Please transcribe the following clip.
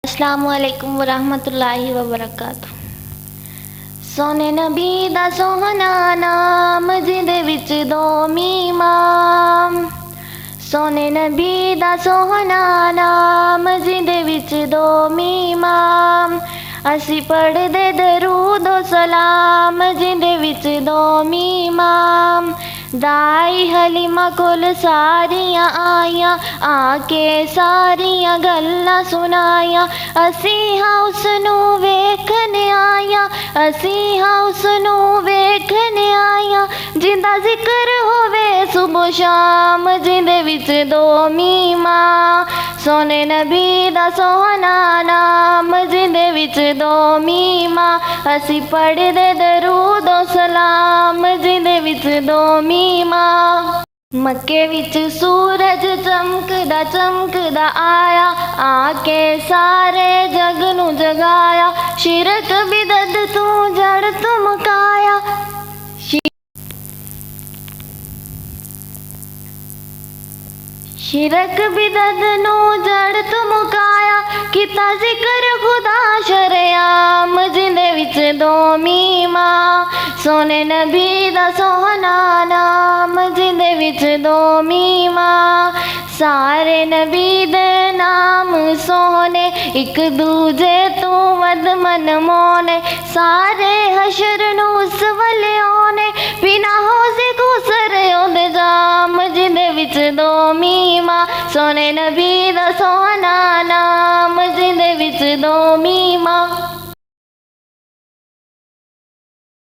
अस्सलामुअलैकुम वरहमतुल्लाहि वबरकातुह। सोने नबी दा सोहना नाम जिदे विच दो मीमाम। सोने नबी दा सोहना नाम जिदे विच दो मीमाम। असी पढ़दे दरूदो सलाम जिदे विच दो मीमाम। दाई हलीमा कोल सारियां आइयां आके सारियां गल्लां सुनाइयां। असी हाँ उसनू वेखने आइयां, असी हाँ उसनू वेखने आइयां। जिंदा जिक्र होवे सुबह शाम जिंदे विच दो मीमा। सोने नबी दा सोहना नाम जिंदे विच दो मीमा। असी पढ़दे दरूदो सलाम जिंदे विच दो मीमा। मक्के विच सूरज चमकदा चमकदा आया आके सारे जग नू जगाया। शिरक बिदत तू जड़ तू मुकाया। शिरक बिदत नू जड़ तू मुकाया। किता जिक्र खुदा शरेआम जिंदे विच दो मीमा। सोने नबी दा सोहना नाम जिंदे विच दो मीमा। सारे नबी दे नाम सोने एक दूजे तू वद मन मोने। सारे हशर नू उस वले ओने बिना होसे गुसर ओंदे जाम जिंदे विच दो मीमा। सोने नबी दा सोहना नाम जिंदे विच दो मीमा।